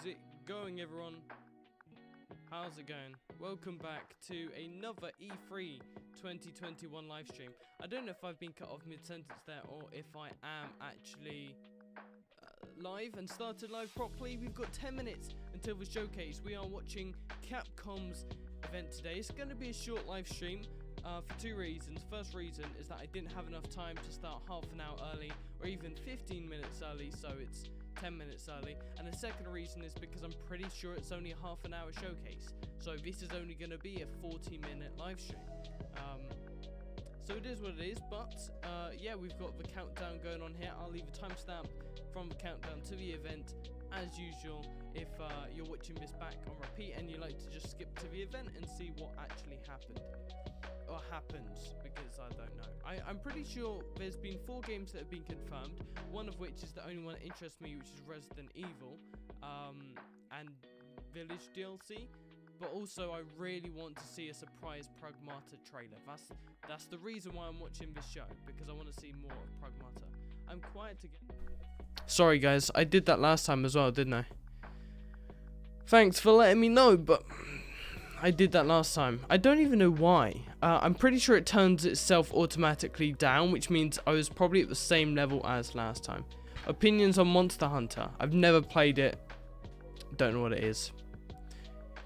it going, everyone? How's it going? Welcome back to another E3 2021 live stream. I don't know if I've been cut off mid-sentence there or if I am actually live and started live properly. We've got 10 minutes until the showcase. We are watching Capcom's event today. It's going to be a short live stream for two reasons. First reason is that I didn't have enough time to start half an hour early or even 15 minutes early, so it's 10 minutes early. And the second reason is because I'm pretty sure it's only a half an hour showcase, so this is only going to be a 40-minute live stream. So it is what it is, but yeah, we've got the countdown going on here. I'll leave a timestamp from the countdown to the event as usual if you're watching this back on repeat and you like to just skip to the event and see what actually happened or happens, because I don't know. I'm pretty sure there's been 4 games that have been confirmed, one of which is the only one that interests me, which is Resident Evil and Village DLC. But also, I really want to see a surprise Pragmata trailer. That's the reason why I'm watching this show, because I want to see more of Pragmata. I'm quiet again. Sorry guys, I did that last time as well, didn't I? Thanks for letting me know, but I did that last time. I don't even know why. I'm pretty sure it turns itself automatically down, which means I was probably at the same level as last time. Opinions on Monster Hunter. I've never played it. Don't know what it is.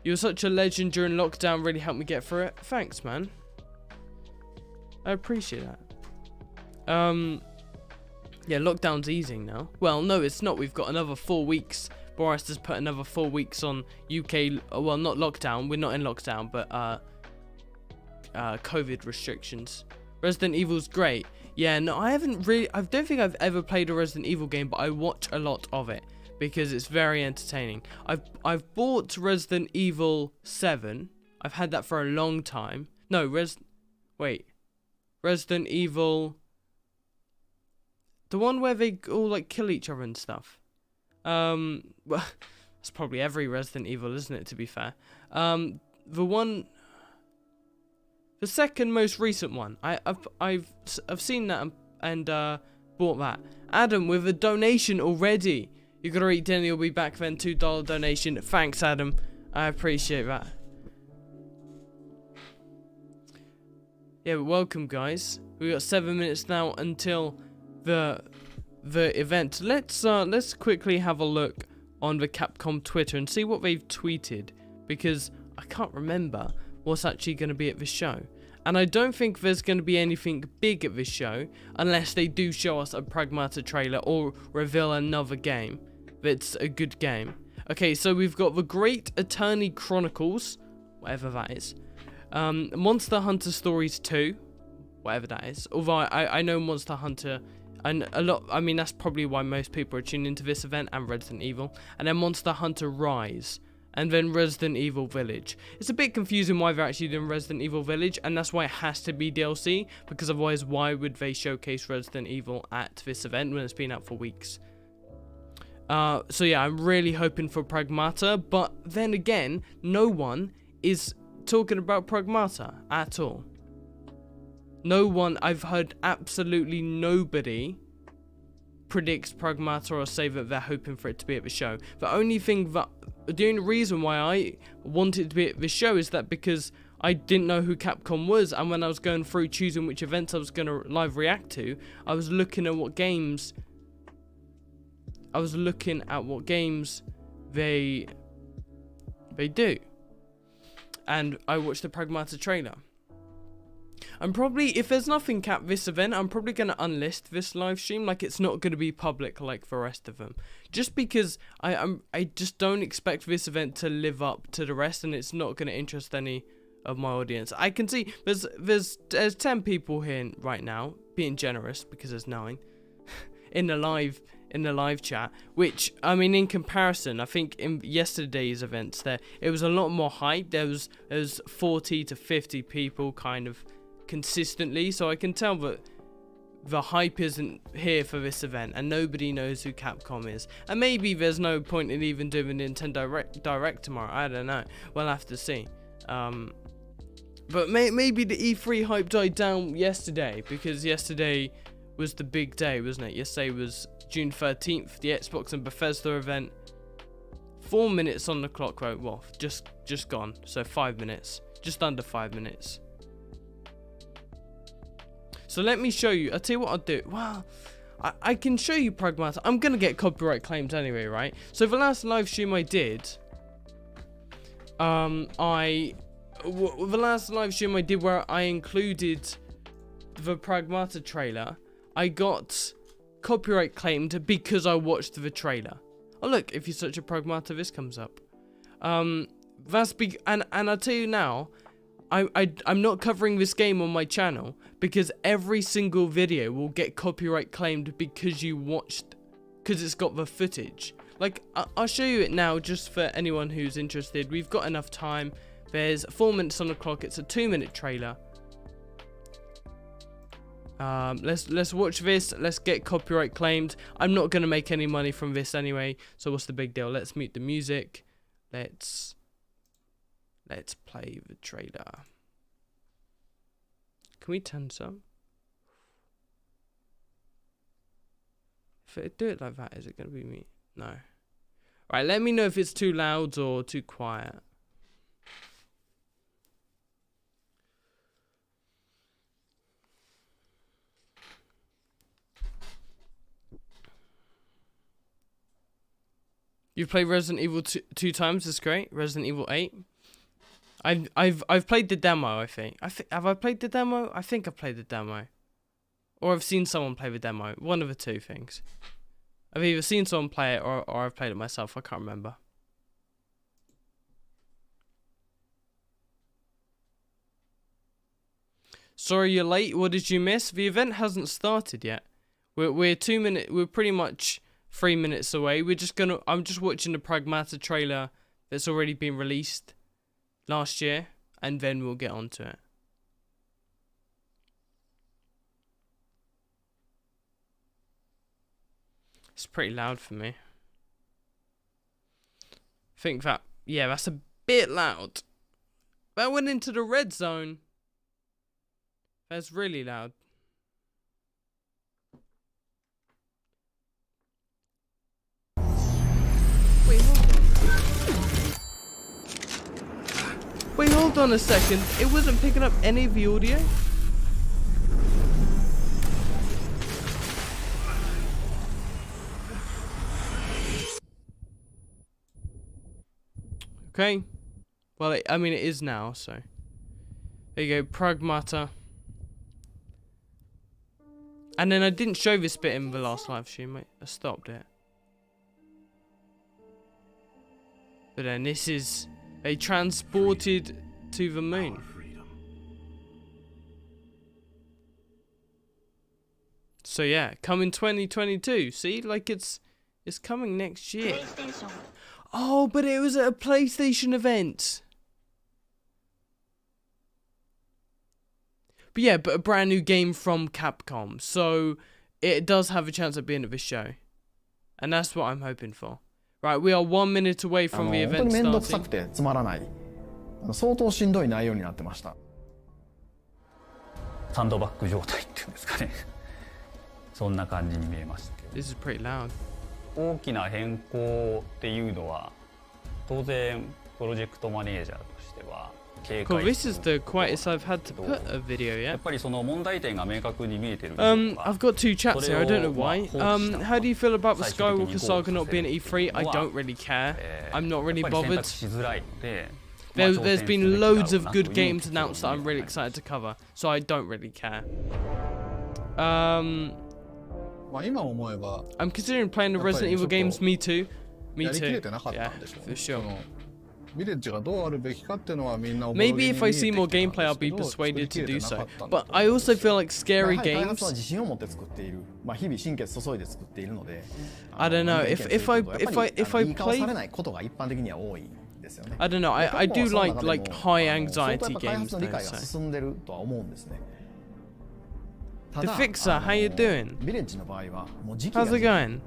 You were such a legend during lockdown, really helped me get through it. Thanks, man. I appreciate that. Yeah, lockdown's easing now. Well, no, it's not. We've got another 4 weeks. Boris has put another 4 weeks on UK, well, not lockdown. We're not in lockdown, but COVID restrictions. Resident Evil's great. Yeah, no, I don't think I've ever played a Resident Evil game, but I watch a lot of it, because it's very entertaining. I've bought Resident Evil 7. I've had that for a long time. No, Resident Evil, the one where they all like kill each other and stuff. Well, that's probably every Resident Evil, isn't it, to be fair? The second most recent one. I've seen that and bought that. Adam with a donation already. You gotta eat dinner, you'll be back then. $2 donation. Thanks, Adam. I appreciate that. Yeah, welcome, guys. We got 7 minutes now until the event. Let's quickly have a look on the Capcom Twitter and see what they've tweeted, because I can't remember what's actually going to be at this show. And I don't think there's going to be anything big at this show unless they do show us a Pragmata trailer or reveal another game that's a good game. Okay, so we've got The Great Attorney Chronicles, whatever that is. Monster Hunter Stories 2, whatever that is. Although I know Monster Hunter, and I mean, that's probably why most people are tuning into this event, and Resident Evil. And then Monster Hunter Rise, and then Resident Evil Village. It's a bit confusing why they're actually doing Resident Evil Village, and that's why it has to be DLC, because otherwise why would they showcase Resident Evil at this event when it's been out for weeks? So yeah, I'm really hoping for Pragmata, but then again, no one is talking about Pragmata at all. No one, I've heard absolutely nobody predicts Pragmata or say that they're hoping for it to be at the show. The only reason why I wanted it to be at the show is that because I didn't know who Capcom was, and when I was going through choosing which events I was going to live react to, I was looking at what games they do. And I watched the Pragmata trailer. I'm probably, if there's nothing at this event, I'm probably going to unlist this live stream. Like, it's not going to be public like the rest of them. Just because I just don't expect this event to live up to the rest, and it's not going to interest any of my audience. I can see there's 10 people here right now, being generous because there's 9 in the live chat, which, I mean, in comparison, I think in yesterday's events it was a lot more hype. There was 40 to 50 people kind of consistently, so I can tell that the hype isn't here for this event, and nobody knows who Capcom is. And maybe there's no point in even doing Nintendo Direct tomorrow. I don't know. We'll have to see. But maybe the E3 hype died down yesterday, because yesterday was the big day, wasn't it? Yesterday was June 13th, the Xbox and Bethesda event. 4 minutes on the clock. Right, well, just gone. So 5 minutes, just under 5 minutes. So let me show you. I'll tell you what I'll do. Well, I can show you Pragmata. I'm gonna get copyright claimed anyway, right? So the last live stream I did, the last live stream I did where I included the Pragmata trailer, I got copyright claimed because I watched the trailer. Oh look, if you search a Pragmata, this comes up. That's big, and I'll tell you now, I'm not covering this game on my channel because every single video will get copyright claimed because you watched, because it's got the footage. Like, I'll show you it now just for anyone who's interested. We've got enough time. There's 4 minutes on the clock. It's a 2-minute trailer. Let's watch this. Let's get copyright claimed. I'm not gonna make any money from this anyway, so what's the big deal? Let's mute the music. Let's play the trailer. Can we turn this up? If I do it like that, is it gonna be me? No. Right, let me know if it's too loud or too quiet. You've played Resident Evil 2 times. That's great. Resident Evil 8. I've played the demo. I think. Have I played the demo? I think I've played the demo, or I've seen someone play the demo. One of the two things. I've either seen someone play it or I've played it myself. I can't remember. Sorry you're late. What did you miss? The event hasn't started yet. We're 2 minutes. We're pretty much 3 minutes away. I'm just watching the Pragmata trailer that's already been released last year, and then we'll get onto it. It's pretty loud for me. I think that, yeah, that's a bit loud. That went into the red zone. That's really loud. Wait, hold on a second. It wasn't picking up any of the audio? Okay. Well, I mean, it is now, so. There you go, Pragmata. And then I didn't show this bit in the last live stream, mate. I stopped it. But then this is... They transported to the moon. So yeah, coming 2022. See, like it's coming next year. Oh, but it was at a PlayStation event. But yeah, but a brand new game from Capcom. So it does have a chance of being at this show. And that's what I'm hoping for. Right, we are 1 minute away from the event starting. 相当しんどい内容になってました。サンドバッグ状態っていうんですかね。そんな感じに見えましたけど。This is pretty loud. 大きな変更っていうのは当然プロジェクトマネージャーとしては警戒。Cool. This is the quietest I've had to put a video yet. やっぱりその問題点が明確に見えてる。I've got two chats here. I don't know why. How do you feel about the Skywalker saga not being at E3? I don't really care. I'm not really bothered. There's been loads of good games announced that I'm really excited to cover, so I don't really care. I'm considering playing the Resident Evil games. Me too. Me too. Yeah, for sure. Maybe if I see more gameplay, I'll be persuaded to do so. But I also feel like scary games. I don't know. If I play. I don't know. I do like high anxiety games though, so. The Fixer, how you doing? How's it going?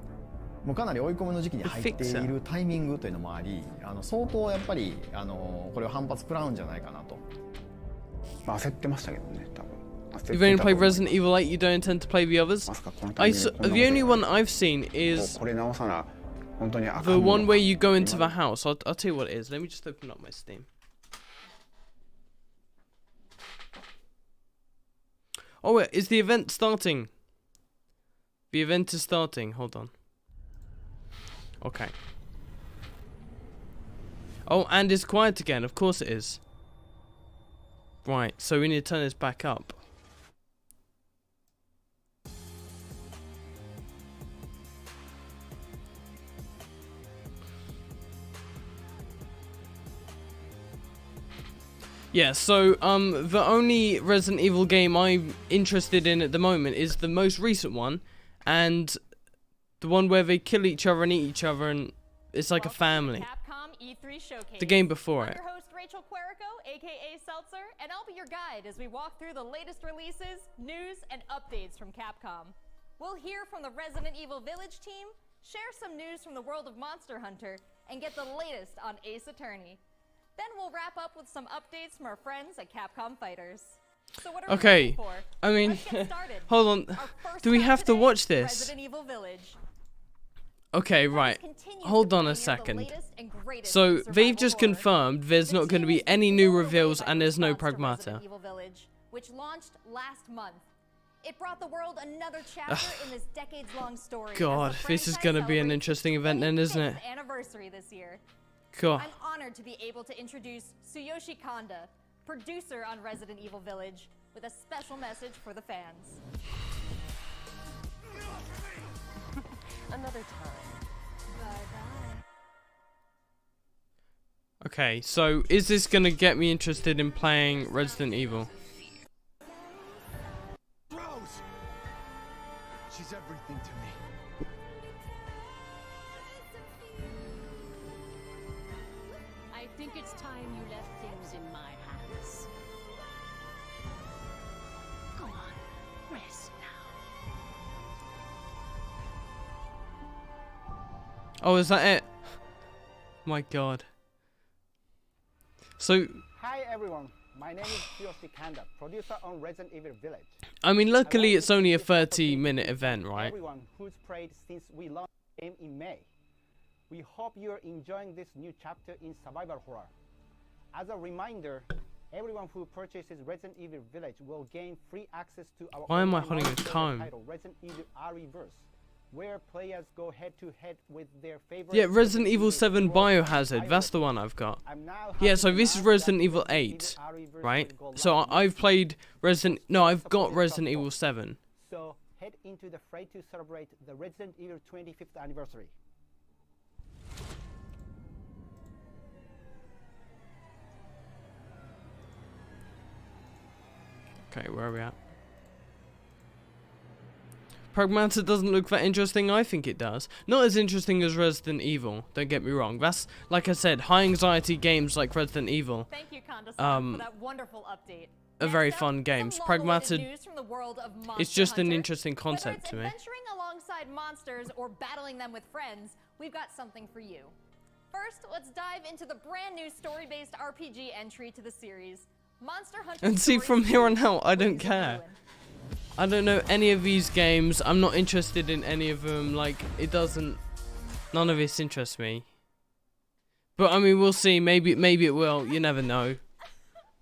もうかなり追い込みの時期に入っているタイミングというのもあり、相当やっぱりこれは反発食らうんじゃないかなと。焦ってましたけどね、多分。You've only played Resident Evil 8. You don't intend to play the others. The only one I've seen is. これ直さな本当に赤 The 身 one の where you go into the house. I'll tell you what it is. Let me just open up my Steam. Oh wait, is the event starting? The event is starting. Hold on. Okay. Oh, and it's quiet again. Of course it is. Right, so we need to turn this back up. Yeah, so the only Resident Evil game I'm interested in at the moment is the most recent one, and the one where they kill each other and eat each other, and it's like a family. Capcom E3 Showcase. The game before it. I'm your host Rachel Querico, aka Seltzer, and I'll be your guide as we walk through the latest releases, news, and updates from Capcom. We'll hear from the Resident Evil Village team, share some news from the world of Monster Hunter, and get the latest on Ace Attorney. Then we'll wrap up with some updates from our friends at Capcom Fighters. So what are we waiting for? I mean, Let's get started. hold on. Our first Do we stop have to today, watch this? Resident Evil Village. Okay, right. Hold on a second. So they've just confirmed there's not going to be any new reveals and there's no Pragmata. Which launched last month. It brought the world another chapter in this decades-long story. God, this is going to be an interesting event then, isn't it? Anniversary this year. God. I'm honored to be able to introduce Tsuyoshi Kanda, producer on Resident Evil Village, with a special message for the fans. Another time. Bye-bye. Okay, so is this going to get me interested in playing Resident Evil? Rose! She's everything to me. I think it's time you left things in my hands. Go on, rest now. Oh, is that it? My God. So, Hi everyone, my name is Tsuyoshi Kanda, producer on Resident Evil Village. I mean, luckily it's only a 30-minute event, right? Everyone who's played since we launched the game in May. We hope you're enjoying this new chapter in survival horror. As a reminder, everyone who purchases Resident Evil Village will gain free access to our Why am I online holding a multiplayer comb? title, Resident Evil Reverse, where players go head-to-head with their favorite. Yeah, Resident Evil 7 Biohazard, that's the one I've got. Yeah, so this is Resident Evil 8, right? So I've played I've got Resident Evil 7. So head into the fray to celebrate the Resident Evil 25th anniversary. Okay, where are we at? Pragmata doesn't look that interesting. I think it does. Not as interesting as Resident Evil, don't get me wrong. That's, like I said, high anxiety games like Resident Evil. Thank you, Kanda-san, for that wonderful update. Are very fun games. Pragmata, it's just an interesting concept to me. Whether it's adventuring alongside monsters or battling them with friends, we've got something for you. First, let's dive into the brand new story-based RPG entry to the series, Monster Hunter. And see, from here on out, I don't care. I don't know any of these games. I'm not interested in any of them. Like, it doesn't. None of this interests me. But I mean, we'll see. Maybe it will. You never know.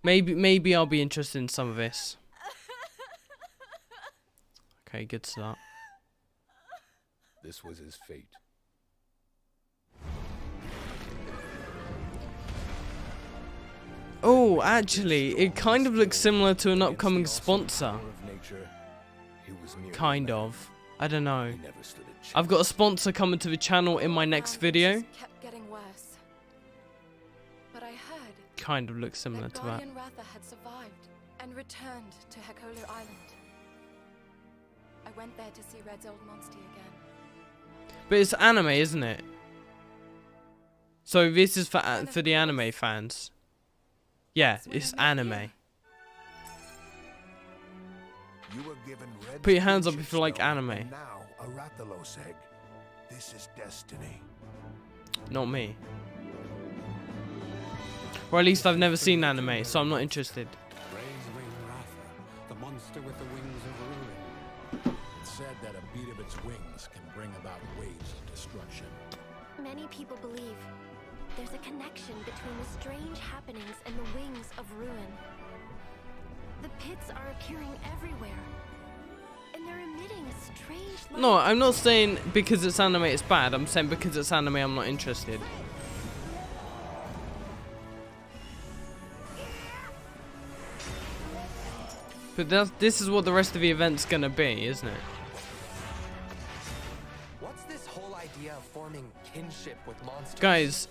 Maybe I'll be interested in some of this. Okay, good start. This was his fate. Oh, actually, it kind of looks similar to an upcoming sponsor. Kind of. I don't know. I've got a sponsor coming to the channel in my next video. Kept getting worse. But I heard Kind of looks similar to that. Guardian Ratha had survived and returned to Hekolu Island. I went there to see Red's old monster again. But it's anime, isn't it? So this is for the anime fans. Yeah, it's anime. Put your hands up if you like anime. Now a Rathalos egg. This is destiny. Not me. Or at least I've never seen anime, so I'm not interested. The monster with the wings of ruin. It's said that a beat of its wings can bring about waves of destruction. many people believe. There's a connection between the strange happenings and the wings of ruin. The pits are appearing everywhere, and they're emitting a strange light. No, I'm not saying because it's anime it's bad. I'm saying because it's anime I'm not interested. But this is what the rest of the event's gonna be, isn't it? What's this whole idea of forming kinship with monsters? Guys,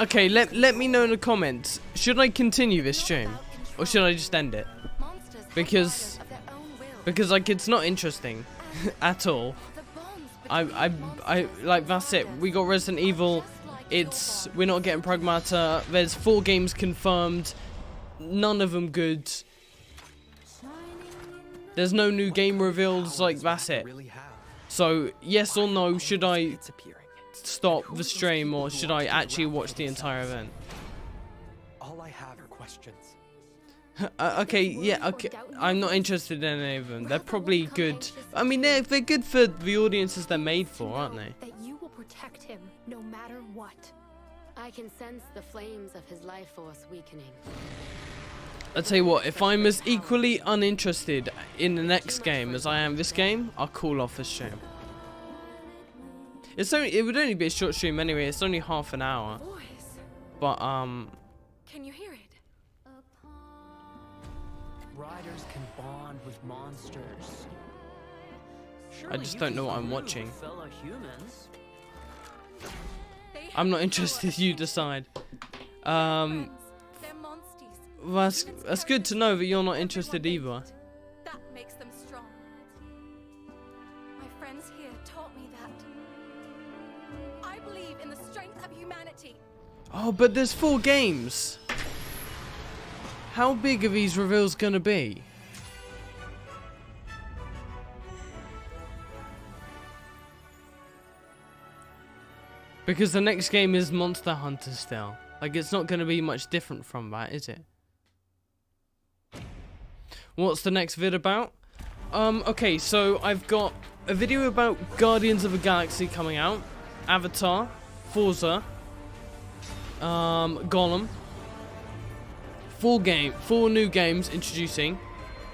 okay, let me know in the comments. Should I continue this stream, or should I just end it? Because like it's not interesting at all. I like that's it. We got Resident Evil. We're not getting Pragmata. There's 4 games confirmed. None of them good. There's no new game reveals, like that's it. So, yes or no, should I stop the stream or should I actually watch the entire event? All I have are questions. Okay, yeah, okay. I'm not interested in any of them. They're probably good. I mean, they're good for the audiences they're made for, aren't they? That you will protect him no matter what. I can sense the flames of his life force weakening. I'll tell you what, if I'm as equally uninterested in the next game as I am this game, I'll call off the stream. It would only be a short stream anyway, it's only half an hour. But, Can you hear it? Riders can bond with monsters. I just don't know what I'm watching. Fellow humans. I'm not interested, you decide. That's good to know that you're not interested either. That makes them strong. My friends here taught me that. I believe in the strength of humanity. Oh, but there's 4 games. How big are these reveals gonna be? Because the next game is Monster Hunter still. Like, it's not gonna be much different from that, is it? What's the next vid about? Okay, so I've got a video about Guardians of the Galaxy coming out, Avatar, Forza, Gollum. 4 new games introducing,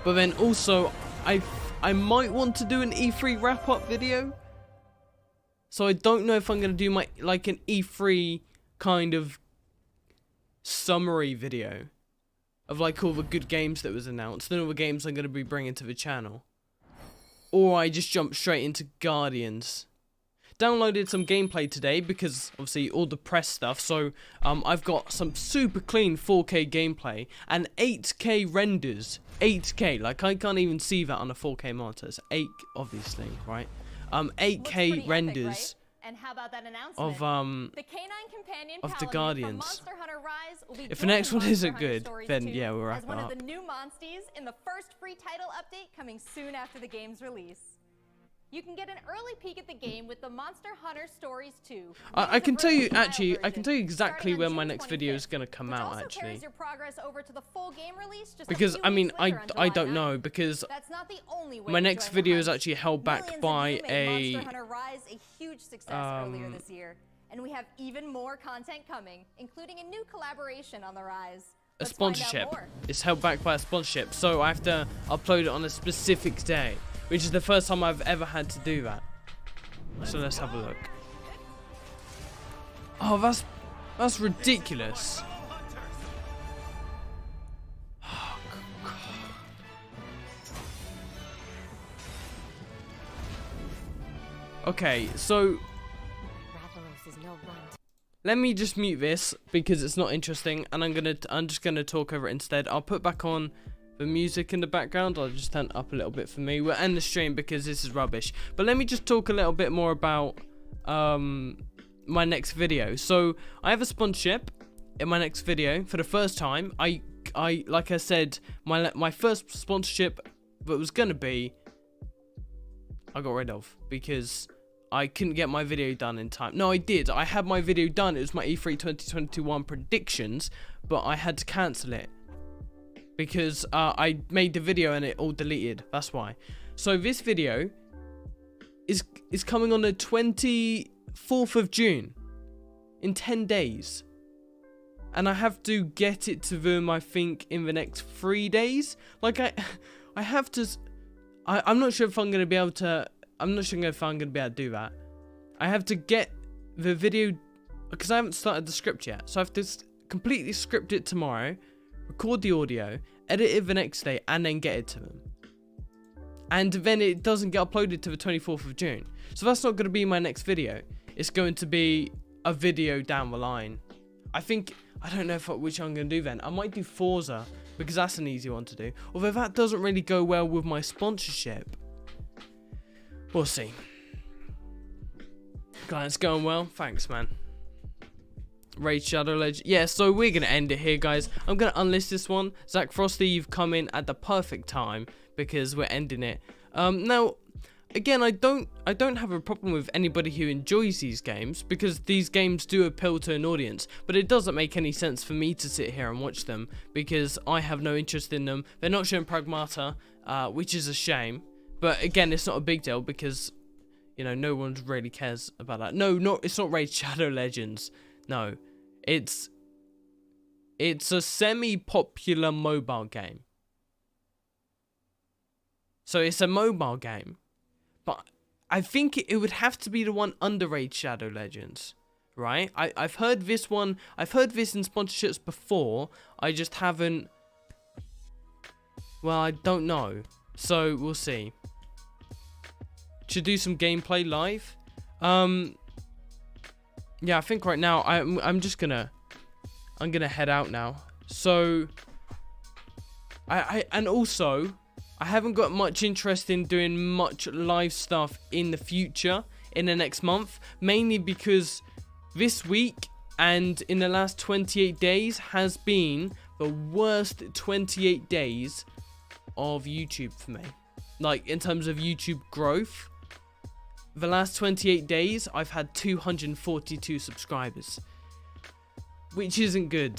but then also I might want to do an E3 wrap-up video. So I don't know if I'm gonna do like an E3 kind of summary video of like all the good games that was announced and all the games I'm going to be bringing to the channel. Or I just jump straight into Guardians. Downloaded some gameplay today because obviously all the press stuff, so I've got some super clean 4K gameplay and 8K renders. 8K, like I can't even see that on a 4K monitor. It's 8 obviously, right? 8K renders. And how about that announcement? Of the canine companion of the Paladin Guardians. from Monster Hunter Rise will be If the next one joining isn't Monster Hunter good, Stories then 2 yeah, we'll wrap as it one up. of the new monsties in the first free title update coming soon after the game's release. You can get an early peek at the game with the Monster Hunter Stories 2. I can tell you actually, I can tell you exactly when my next video is gonna come out Also actually. carries your progress over to the full game release just Because a few I mean weeks later on I July don't 9th. know because That's not the only way my to next join the video is hunt. actually held back Millions by of you made a Monster Hunter Rise a huge success earlier this year, and we have even more content coming, including a new collaboration on the Rise. a Let's find out sponsorship. more. It's held back by a sponsorship, so I have to upload it on a specific day, which is the first time I've ever had to do that. So let's have a look. Oh, that's ridiculous. Oh, God. Okay, so let me just mute this because it's not interesting, and I'm just gonna talk over it instead. I'll put back on the music in the background. I'll just turn it up a little bit for me. We'll end the stream because this is rubbish. But let me just talk a little bit more about my next video. So I have a sponsorship in my next video for the first time. I like I said, my first sponsorship that was gonna be, I got rid of because I couldn't get my video done in time. No, I did. I had my video done. It was my E3 2021 predictions, but I had to cancel it because I made the video and it all deleted. That's why. So this video is coming on the 24th of June. in 10 days. And I have to get it to them, I think, in the next 3 days. Like, I have to... I'm not sure if I'm going to be able to... I'm not sure if I'm going to be able to do that. I have to get the video... Because I haven't started the script yet. So I have to completely script it tomorrow, record the audio, edit it the next day, and then get it to them. And then it doesn't get uploaded to the 24th of June. So that's not going to be my next video. It's going to be a video down the line. I think... I don't know which I'm going to do then. I might do Forza, because that's an easy one to do. Although that doesn't really go well with my sponsorship. We'll see. Glad it's going well. Thanks, man. Raid Shadow Legend. Yeah, so we're going to end it here, guys. I'm going to unlist this one. Zach Frosty, you've come in at the perfect time, because we're ending it. Now... Again, I don't have a problem with anybody who enjoys these games, because these games do appeal to an audience, but it doesn't make any sense for me to sit here and watch them, because I have no interest in them. They're not showing Pragmata, which is a shame, but again, it's not a big deal, because, you know, no one really cares about that. No, it's not Raid Shadow Legends. No, it's a semi-popular mobile game. So it's a mobile game. But I think it would have to be the one under Raid Shadow Legends, right? I've heard this one, I've heard this in sponsorships before, I just haven't, well, I don't know, so we'll see. Should do some gameplay live. Yeah, I think right now, I'm gonna head out now. So, and also... I haven't got much interest in doing much live stuff in the future, in the next month, mainly because this week and in the last 28 days has been the worst 28 days of YouTube for me. Like, in terms of YouTube growth, the last 28 days, I've had 242 subscribers, which isn't good.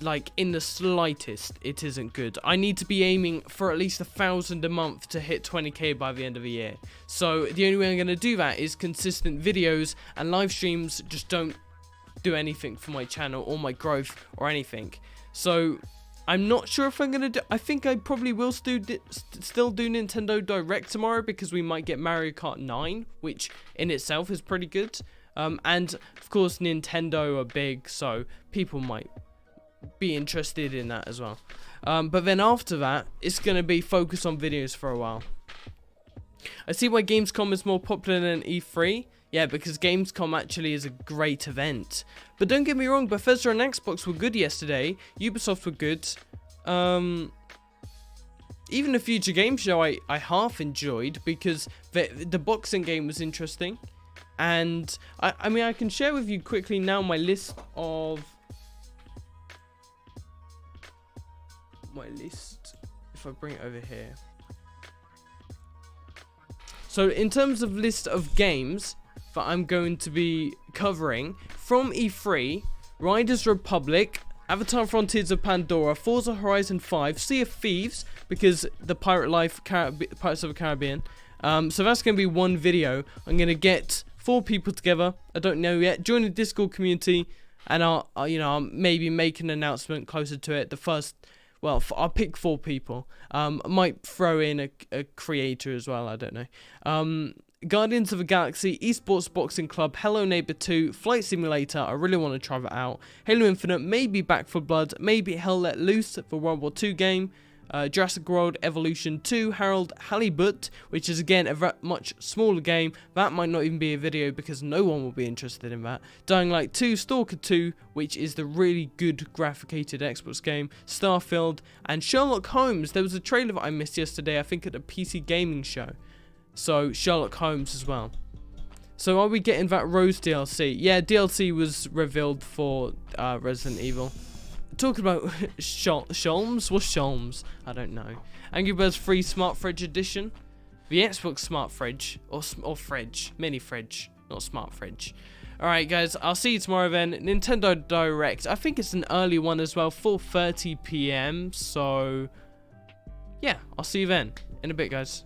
Like, in the slightest, it isn't good. I need to be aiming for at least 1,000 a month to hit 20k by the end of the year. So the only way I'm going to do that is consistent videos, and live streams just don't do anything for my channel or my growth or anything. So I'm not sure if I'm going to do... I think I probably will still do Nintendo Direct tomorrow, because we might get Mario Kart 9, which in itself is pretty good. And of course Nintendo are big, so people might be interested in that as well. But then after that, it's going to be focused on videos for a while. I see why Gamescom is more popular than E3. Yeah, because Gamescom actually is a great event. But don't get me wrong, Bethesda and Xbox were good yesterday. Ubisoft were good. Even the Future Game Show I half enjoyed, because the boxing game was interesting. And I mean, I can share with you quickly now my list of... if I bring it over here. So in terms of list of games that I'm going to be covering from E3, Riders Republic, Avatar Frontiers of Pandora, Forza Horizon 5, Sea of Thieves, because the Pirate Life, Pirates of the Caribbean. So that's going to be one video. I'm going to get 4 people together, I don't know yet, join the Discord community, and I'll maybe make an announcement closer to it. The first... Well, I'll pick 4 people. I might throw in a creator as well, I don't know. Guardians of the Galaxy, Esports Boxing Club, Hello Neighbor 2, Flight Simulator, I really want to try that out. Halo Infinite, maybe Back 4 Blood, maybe Hell Let Loose, the World War II game. Jurassic World Evolution 2, Harold Halibut, which is again a much smaller game. That might not even be a video because no one will be interested in that. Dying Light 2, Stalker 2, which is the really good graphicated Xbox game. Starfield, and Sherlock Holmes. There was a trailer that I missed yesterday, I think at a PC gaming show. So Sherlock Holmes as well. So are we getting that Rose DLC? Yeah, DLC was revealed for Resident Evil. Talking about Sholmes? What's Sholmes? I don't know. Angry Birds 3 Smart Fridge Edition. The Xbox Smart Fridge. Or Fridge. Mini Fridge. Not Smart Fridge. Alright guys, I'll see you tomorrow then. Nintendo Direct. I think it's an early one as well. 4:30 PM. So, yeah, I'll see you then. In a bit guys.